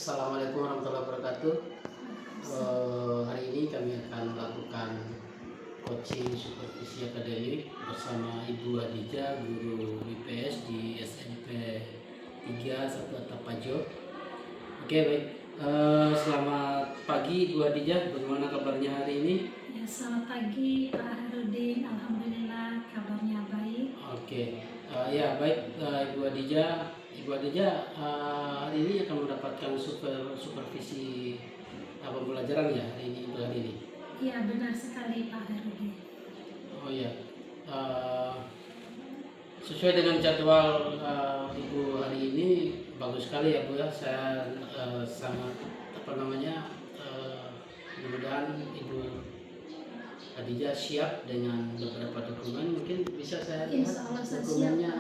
Assalamualaikum warahmatullahi wabarakatuh. Hari ini kami akan melakukan coaching supervisi akademik bersama Ibu Adija, guru IPS di SMP 3 Satu Atap Pajo. Oke, baik. Selamat pagi Ibu Adija, bagaimana kabarnya hari ini? Ya, selamat pagi Pak Harudin, alhamdulillah kabarnya baik. Oke, ya baik Ibu Adija. Ibu Adija hari ini akan mendapatkan supervisi pembelajaran ya hari ini. Iya, benar sekali Pak Harudin. Oh ya, sesuai dengan jadwal Ibu hari ini bagus sekali ya Bu ya. Saya sangat mudah-mudahan Ibu Adija siap dengan beberapa dokumen. Mungkin bisa saya lihat Insya Allah saya siap. dokumennya.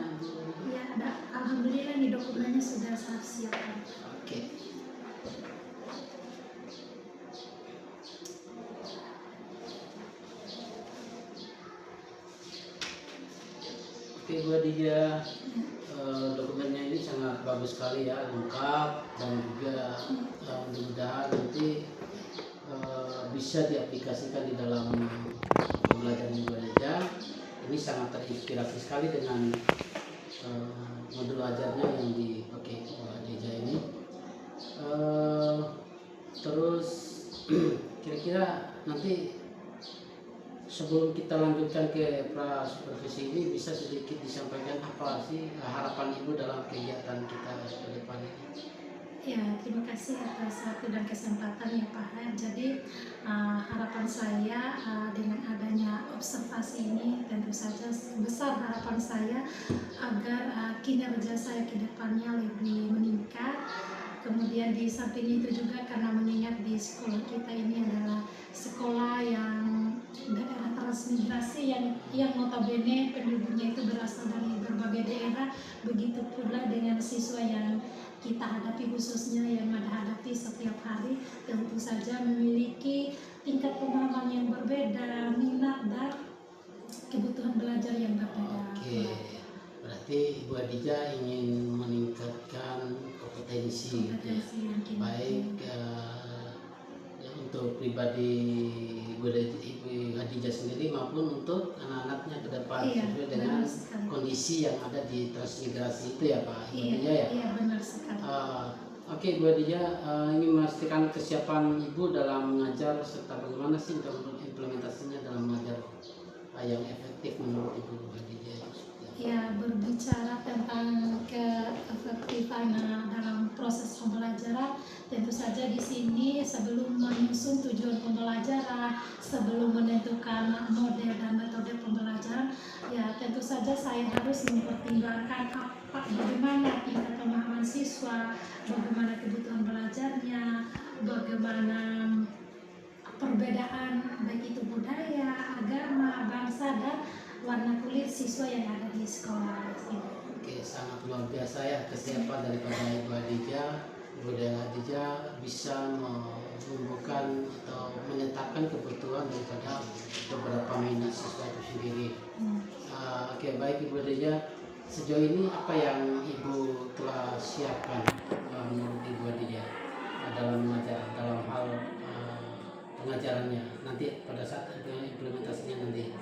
Ya, ada. Alhamdulillah nih dokumennya sudah saya siapkan. Oke. Oke, Bu Adija, dokumennya ini sangat bagus sekali ya, lengkap dan juga mudah-mudahan nanti bisa diaplikasikan di dalam pembelajaran Ibu Adija. Ini sangat terinspirasi sekali dengan modul ajarnya yang dipakai Ibu Adija ini. Terus kira-kira nanti sebelum kita lanjutkan ke pra supervisi ini bisa sedikit disampaikan apa sih harapan Ibu dalam kegiatan kita ke depan ini? Ya, terima kasih atas waktu dan kesempatan ya Pak Har. Jadi harapan saya dengan adanya observasi ini tentu saja besar harapan saya agar kinerja saya ke depannya lebih meningkat. Kemudian di samping itu juga karena mengingat di sekolah kita ini adalah sekolah yang daerah transmigrasi yang notabene penduduknya itu berasal dari berbagai daerah, begitu pula dengan siswa yang kita hadapi khususnya yang hadapi setiap hari tentu saja memiliki tingkat pemahaman yang berbeda, minat dan kebutuhan belajar yang berbeda. Oke, berarti Ibu Adija ingin meningkatkan kompetensi baik untuk pribadi Ibu Adija sendiri maupun untuk anak-anaknya ke depan sesuai dengan kondisi yang ada di transmigrasi itu ya Pak Ibu Adija ya? Iya, benar sekali. Oke, Ibu Adija, ini memastikan kesiapan Ibu dalam mengajar serta bagaimana sih untuk implementasinya dalam mengajar yang efektif menurut Ibu Adija? Ya, berbicara tentang keefektifan dalam proses pembelajaran, tentu saja di sini sebelum menyusun tujuan pembelajaran, sebelum menentukan model dan metode pembelajaran, ya tentu saja saya harus mempertimbangkan bagaimana tingkat pemahaman siswa, bagaimana kebutuhan belajarnya, bagaimana perbedaan baik itu budaya, agama, bangsa dan warna kulit siswa yang ada di sekolah. Oke, sangat luar biasa ya kesiapan daripada Ibu Adija. Ibu Adija bisa menumbuhkan atau menetapkan kebutuhan daripada beberapa minat siswa itu sendiri. Oke, baik Ibu Adija, sejauh ini apa yang Ibu telah siapkan menurut Ibu Adija dalam mengajar, dalam hal pengajarannya nanti pada saat implementasinya nanti?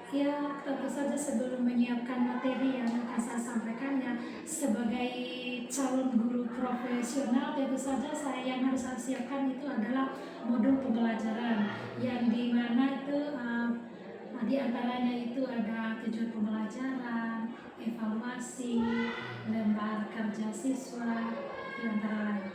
Ya, tentu saja sebelum menyiapkan materi yang akan saya sampaikan ya, sebagai calon guru profesional tentu saja yang harus saya siapkan itu adalah modul pembelajaran yang dimana itu di antaranya itu ada tujuan pembelajaran, evaluasi, lembar kerja siswa, di antara lain.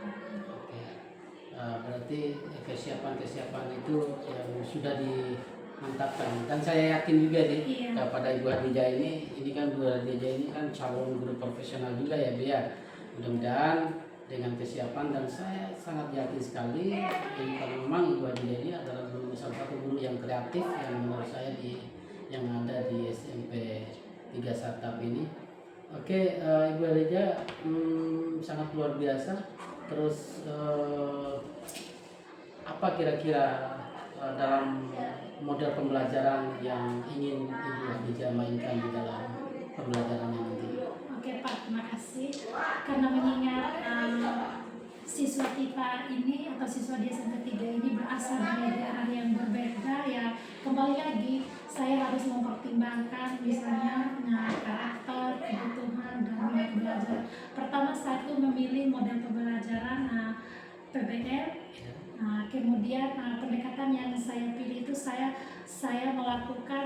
Berarti kesiapan itu yang sudah dimantapkan dan saya yakin juga sih kepada Ibu Adija ini kan Bu Adija ini kan calon guru profesional juga ya Bu ya. Mudah-mudahan dengan kesiapan dan saya sangat yakin sekali kalau memang Ibu Adija ini adalah salah satu guru yang kreatif yang menurut saya yang ada di SMP 3 Satap ini. Oke, Ibu Adija sangat luar biasa. Terus apa kira-kira dalam model pembelajaran yang ingin Ibu Adija mainkan di dalam pembelajarannya nanti? Oke Pak, terima kasih. Karena mengingat siswa kita ini atau siswa di SMP 3 ini berasal dari daerah yang berbeda, ya kembali lagi saya harus mempertimbangkan misalnya karakter, kebutuhan, dan minat belajar. Pertama saya tuh memilih model pembelajaran PBL. Kemudian pendekatan yang saya pilih itu saya melakukan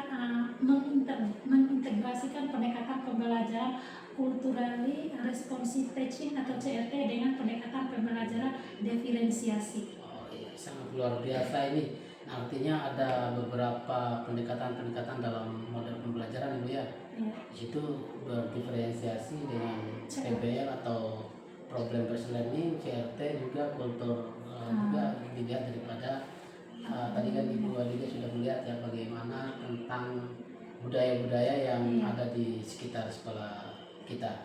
mengintegrasikan pendekatan pembelajaran culturally responsive teaching atau CRT dengan pendekatan pembelajaran diferensiasi. Oh iya, sangat luar biasa ini. Artinya ada beberapa pendekatan-pendekatan dalam model pembelajaran Ibu ya. Ya. Di situ berdiferensiasi dengan PBL atau problem based learning, CRT juga kultur juga dilihat daripada tadi kan Ibu Wadidah sudah melihat ya bagaimana tentang budaya-budaya yang ada di sekitar sekolah kita.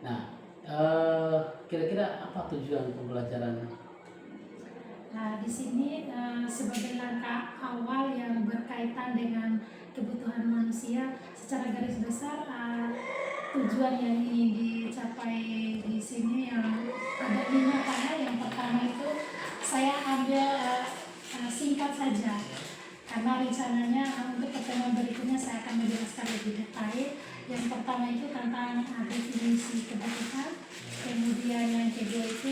Nah, kira-kira apa tujuan pembelajaran? Nah, di sini sebagai langkah awal yang berkaitan dengan kebutuhan manusia, secara garis besar tujuan yang ingin dicapai di sini yang ada 5 hal. Yang pertama itu saya ambil singkat saja, karena rencananya untuk pertemuan berikutnya saya akan menjelaskan lebih detail. Yang pertama itu tentang definisi kebutuhan, kemudian yang kedua itu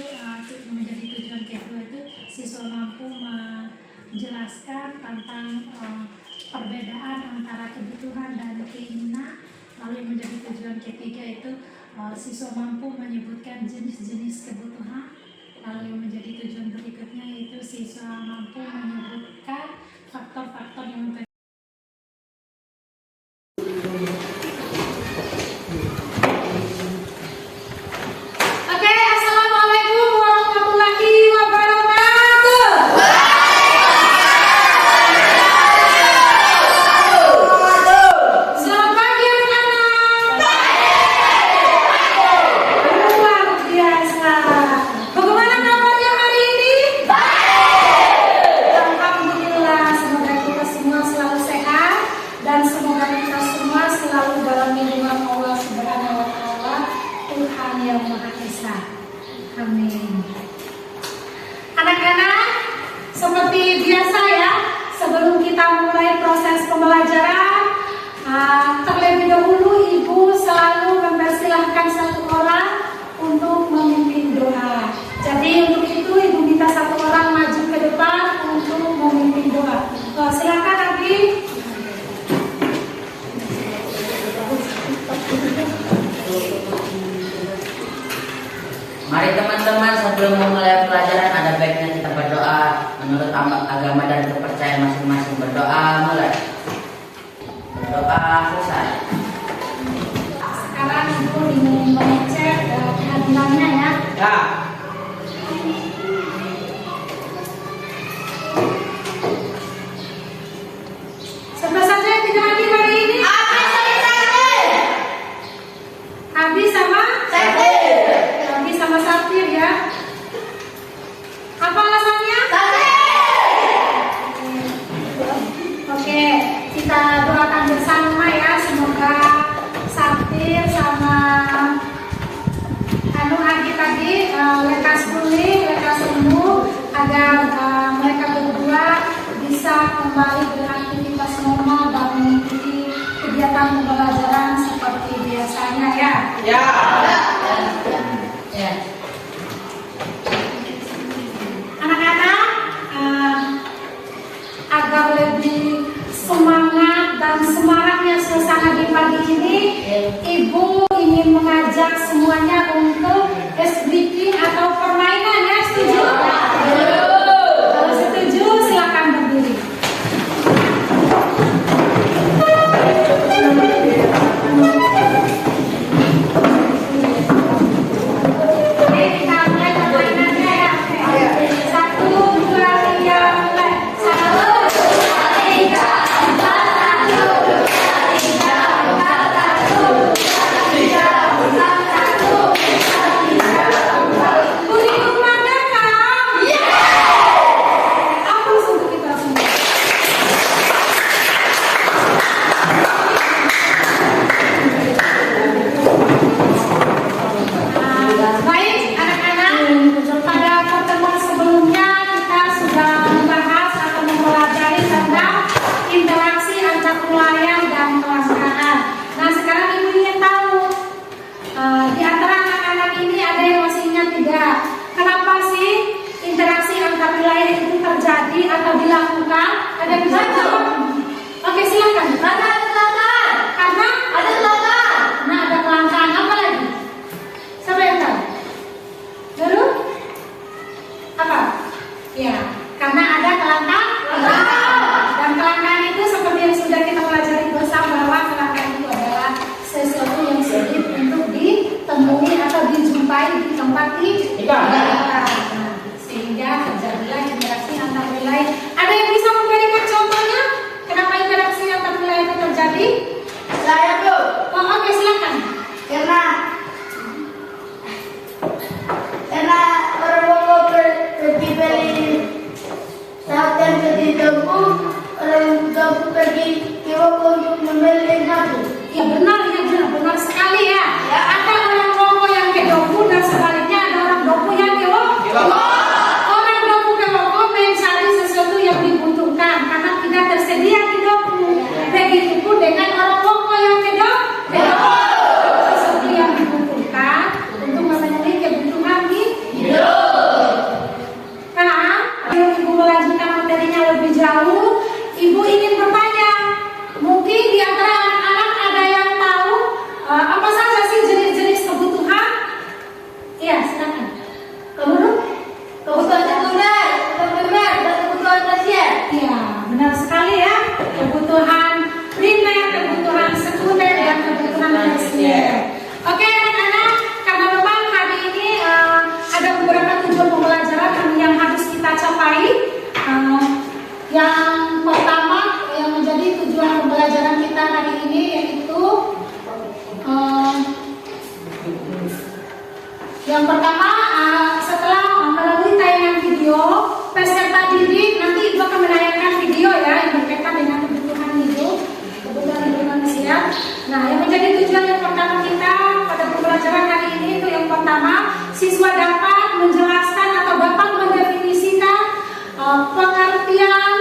menjadi tujuan kedua itu siswa mampu menjelaskan tentang perbedaan antara kebutuhan dan keinginan. Lalu yang menjadi tujuan ketiga itu siswa mampu menyebutkan jenis-jenis kebutuhan. Lalu yang menjadi tujuan berikutnya itu siswa mampu menyebutkan faktor-faktor yang mempengaruhi. Anak-anak, seperti biasa ya, sebelum kita mulai proses pembelajaran, terlebih dahulu Ibu selalu mempersilahkan satu orang untuk memimpin doa. Jadi untuk itu Ibu minta satu orang maju ke depan untuk memimpin doa. Silakan Abi. Mari teman-teman, sebelum memulai pelajaran ada baiknya kita berdoa menurut agama dan kepercayaan masing-masing. Berdoa mulai. Berdoa selesai. Sekarang Ibu ingin mengecek kehadirannya ya. Ya. Siapa saja yang tidak hadir hari ini? Abi sama Abi sama Safir ya. Apa alasannya? Oke, kita doakan bersama ya, semoga Safir sama Agi tadi lekas pulih, lekas sembuh, agar mereka berdua bisa kembali beraktivitas normal dan mengikuti kegiatan pembelajaran seperti biasanya ya. Ya. Ya. Anak-anak, agar lebih semangat dan semaraknya suasana di pagi ini, Ibu ingin mengajak semuanya untuk SBK atau permainan ya, setuju? Kalau setuju silakan berdiri. Oke, kita mulai permainannya ya. 1, 2, 3, mulai. 1, 2, 3, 4, 1, 2, 3, 4, 1, 2, 3, 4, 1, 2, 3, 4. Bunyi kumandangkan. telah dilakukan? Ada yang bisa jawab? Oke, silakan. Karena ada kelangkaan. Karena Ada kelangkaan. nah ada kelangkaan apa lagi? Siapa yang tahu? Baru? Apa? Ya, karena ada kelangkaan. Dan kelangkaan itu seperti yang sudah kita pelajari bersama bahwa kelangkaan itu adalah sesuatu yang sulit untuk ditemui atau dijumpai di tempat ini. Nah, sehingga terjadilah interaksi antar wilayah. Ada yang bisa memberikan contohnya? Kenapa interaksi antar wilayah itu terjadi? Saya tuh. Oh, oke, silakan. Karena orang mau pergi beli saat yang ketidakmu, orang kamu pergi ke Woko untuk membeli satu. Ya benar, benar sekali ya. Ada orang Woko yang ke Doku dan sebaliknya ada orang Doku yang ke Woko. Orang Doku ke Woko mencari sesuatu yang dibutuhkan karena tidak tersedia di Doku. Begitupun dengan orang Woko yang ke Doku. Sesuatu yang dibutuhkan untuk memenuhi kebutuhan hidup. Nah, Ibu melanjutkan materinya lebih jauh. Ibu ingin bertanya, mungkin di antara anak-anak ada yang tahu apa saja sih jenis-jenis kebutuhan? Iya, silakan. Kebutuhan sekunder, dan kebutuhan tersier. Iya, benar sekali ya. Kebutuhan primer, kebutuhan sekunder, dan kebutuhan tersier. Oke, anak-anak, karena memang hari ini ada beberapa tujuan pembelajaran yang harus kita capai. Yang pertama yang menjadi tujuan pembelajaran kita hari ini yaitu yang pertama setelah melalui tayangan video peserta didik nanti Ibu akan menayangkan video ya yang berkaitan dengan kebutuhan hidup manusia. Nah, yang menjadi tujuan yang pertama kita pada pembelajaran hari ini itu yang pertama, siswa dapat menjelaskan atau dapat mendefinisikan pengertian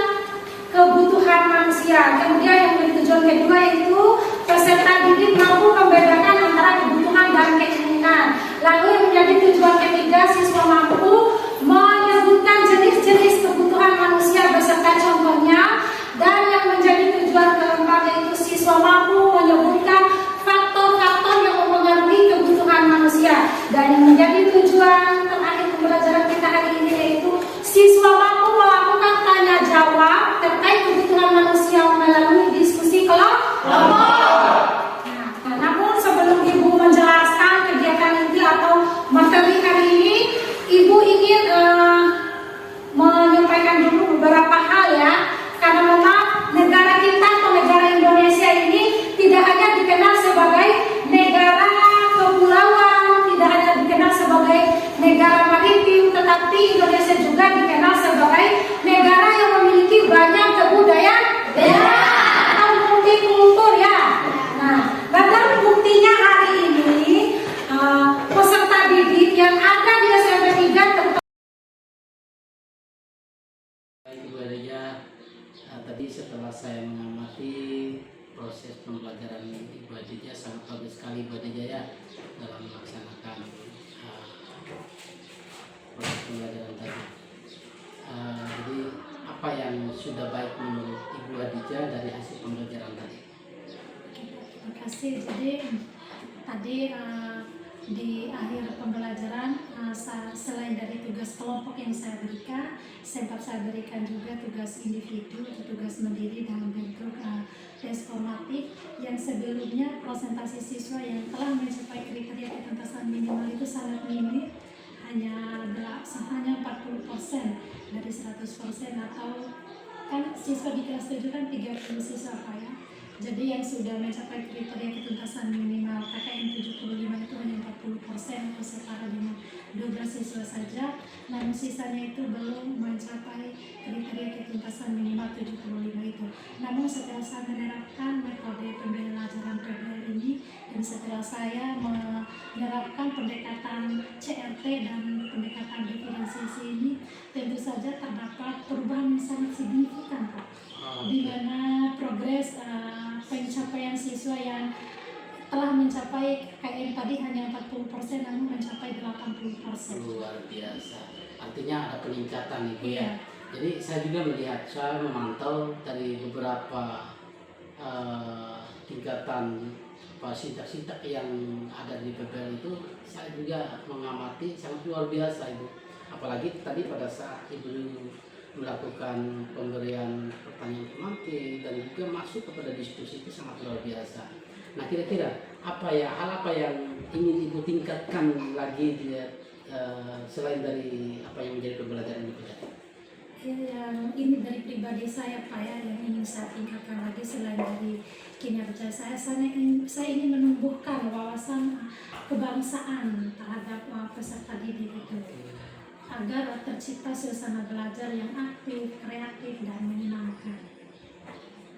kebutuhan manusia. Kemudian yang menjadi tujuan kedua yaitu peserta didik mampu membedakan antara kebutuhan dan keinginan. Lalu yang menjadi tujuan ketiga, siswa mampu menyebutkan jenis-jenis kebutuhan manusia beserta contohnya. Dan yang menjadi tujuan keempat yaitu siswa mampu menyebutkan faktor-faktor yang mempengaruhi kebutuhan manusia. Dan yang menjadi tujuan terakhir pembelajaran kita hari ini yaitu siswa mampu melakukan tanya jawab terkait kebutuhan manusia melalui diskusi kelompok. Nah, namun sebelum Ibu menjelaskan kegiatan inti atau materi hari ini, Ibu ingin menyampaikan dulu beberapa hal ya. Karena memang negara kita atau negara Indonesia ini tidak hanya dikenal sebagai negara kepulauan, tidak hanya dikenal sebagai negara maritim, tetapi Indonesia juga dikenal sebagai negara yang memiliki banyak kebudayaan atau multikultur ya. Nah, dan buktinya hari ini peserta didik yang ada di SMP 3 Ibu Adija, tadi setelah saya mengamati proses pembelajaran Ibu Adija sangat bagus sekali Ibu Adija ya dalam melaksanakan proses pembelajaran tadi. Jadi apa yang sudah baik menurut Ibu Adija dari hasil pembelajaran tadi? Terima kasih. Jadi tadi di akhir pembelajaran selain dari tugas kelompok yang saya berikan, sempat saya berikan juga tugas individu atau tugas mandiri dalam bentuk tes formatif yang sebelumnya presentasi siswa yang telah mencapai kriteria ketuntasan minimal itu sangat minim, hanya 40% dari 100% atau kan siswa di kelas 7 kan 30 siswa Pak ya. Jadi yang sudah mencapai kriteria ketuntasan minimal KKM 75 itu hanya 40% atau setara dengan 12 siswa saja. Namun sisanya itu belum mencapai kriteria ketuntasan minimal 75 itu. Namun setelah saya menerapkan metode pembelajaran PBL ini dan setelah saya menerapkan pendekatan CRT dan pendekatan diferensiasi ini, tentu saja terdapat perubahan yang sangat signifikan Pak. Di mana progres pencapaian siswa yang telah mencapai KM tadi hanya 40% namun mencapai 80%. Luar biasa. Artinya ada peningkatan Ibu ya. Jadi saya juga melihat, saya memantau dari beberapa tingkatan sintak-sintak yang ada di PPL itu, saya juga mengamati sangat luar biasa Ibu. Apalagi tadi pada saat Ibu melakukan pemberian pertanyaan pemantik dan juga masuk kepada diskusi itu sangat luar biasa. Nah, kira-kira hal apa yang ingin Ibu tingkatkan lagi selain dari apa yang menjadi pembelajaran Ibu tadi? Ya, yang ini dari pribadi saya Pak ya, yang ingin saya tingkatkan lagi selain dari kinerja saya ingin menumbuhkan wawasan kebangsaan terhadap peserta didik itu, agar tercipta suasana belajar yang aktif, kreatif, dan menyenangkan.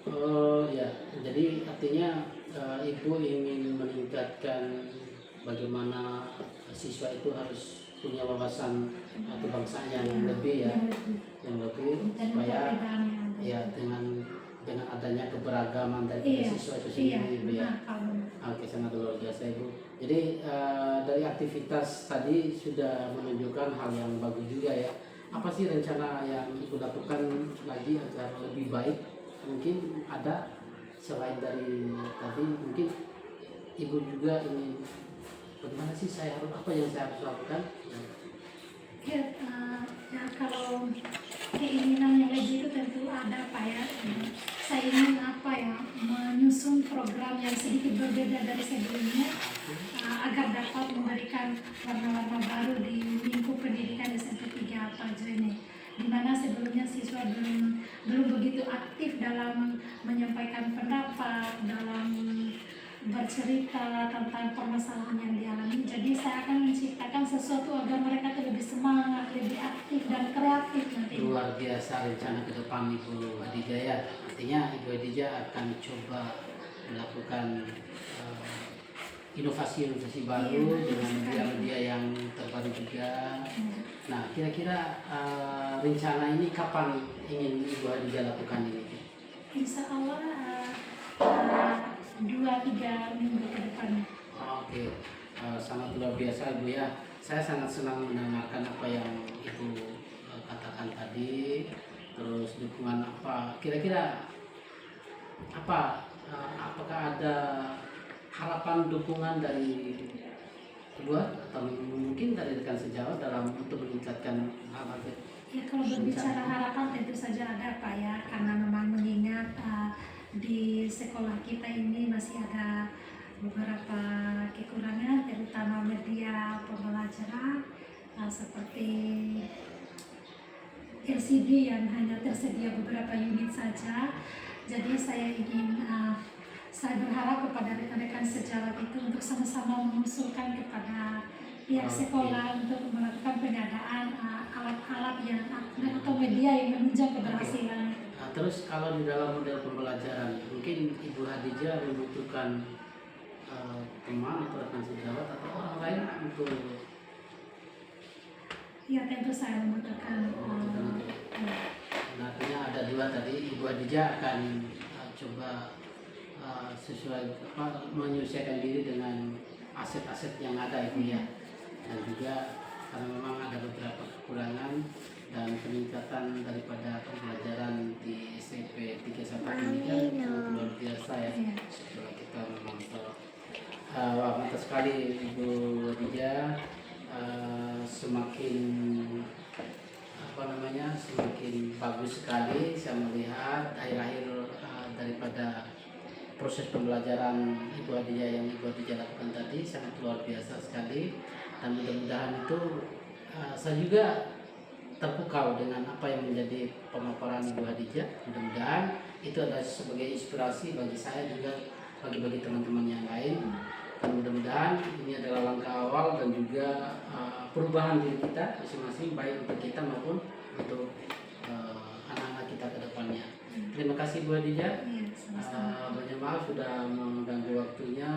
Oh ya, jadi artinya Ibu ingin meningkatkan bagaimana siswa itu harus punya wawasan kebangsaan yang lebih ya, yang lebih Dan supaya perbedaan yang ada. ya dengan adanya keberagaman dari Iya, siswa itu iya, sendiri Ibu ya. benar, Pak, benar. Oke, sangat luar biasa Ibu. Jadi dari aktivitas tadi sudah menunjukkan hal yang bagus juga ya. Apa sih rencana yang Ibu lakukan lagi agar lebih baik? Mungkin ada selain dari tadi, mungkin Ibu juga ingin bagaimana sih apa yang saya harus lakukan? Ya, ya kalau keinginan yang lebih itu tentu ada Pak ya. Saya ingin menyusun program yang sedikit berbeda dari sebelumnya, agar dapat memberikan warna-warna baru di lingkup pendidikan SMP 3 Parjo ini, di mana sebelumnya siswa belum begitu aktif dalam menyampaikan pendapat, dalam bercerita tentang permasalahan yang dialami. Jadi saya akan menciptakan sesuatu agar mereka tuh lebih semangat, lebih aktif dan kreatif nanti. Luar biasa rencana ke depan Ibu Hadijah ya. Artinya Ibu Hadijah akan coba melakukan inovasi-inovasi baru dengan media-media yang terbaru juga. Nah, kira-kira rencana ini kapan ingin Ibu Hadijah lakukan ini? Insya Allah 2-3 minggu ke depan. Oke, sangat luar biasa Ibu ya. Saya sangat senang mendengarkan apa yang Ibu katakan tadi. Terus dukungan apa? Kira-kira apakah ada harapan dukungan dari kedua atau mungkin dari rekan sejawat dalam untuk meningkatkan hal-hal itu? Ya, kalau berbicara harapan tentu saja ada Pak ya, karena memang mengingat di sekolah kita ini masih ada beberapa kekurangan, terutama media pembelajaran seperti LCD yang hanya tersedia beberapa unit saja. Jadi saya berharap kepada rekan-rekan sejawat itu untuk sama-sama mengusulkan kepada pihak sekolah untuk melakukan pengadaan alat-alat atau media yang menunjang keberhasilan. Nah, terus kalau di dalam model pembelajaran, mungkin Ibu Hadijah membutuhkan teman atau rekan sejawat atau orang lain untuk Ya, tentu saya membutuhkan. Nah, artinya ada dua tadi, Ibu Hadijah akan coba sesuai menyesuaikan diri dengan aset-aset yang ada Ibu ya. Dan juga karena memang ada beberapa kekurangan dan peningkatan daripada pembelajaran di SMP 3 sampai ini kan luar biasa ya. Setelah kita memantau, wah mantap sekali Ibu Hadijah. Semakin semakin bagus sekali saya melihat akhir-akhir daripada proses pembelajaran Ibu Hadijah yang Ibu Hadijah lakukan tadi sangat luar biasa sekali, dan mudah-mudahan itu saya juga terpukau dengan apa yang menjadi pemaparan Ibu Hadijah. Mudah-mudahan itu adalah sebagai inspirasi bagi saya juga bagi teman-teman yang lain, dan mudah-mudahan ini adalah langkah awal dan juga perubahan diri kita masing-masing, baik untuk kita maupun untuk anak-anak kita ke depannya. Terima kasih Bu Hadijah. Banyak maaf sudah mengganggu waktunya.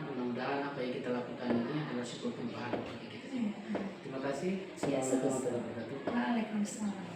Mudah-mudahan apa yang kita lakukan ini adalah sebuah perubahan bagi kita. Terima kasih. Assalamualaikum warahmatullahi wabarakatuh. Waalaikumsalam.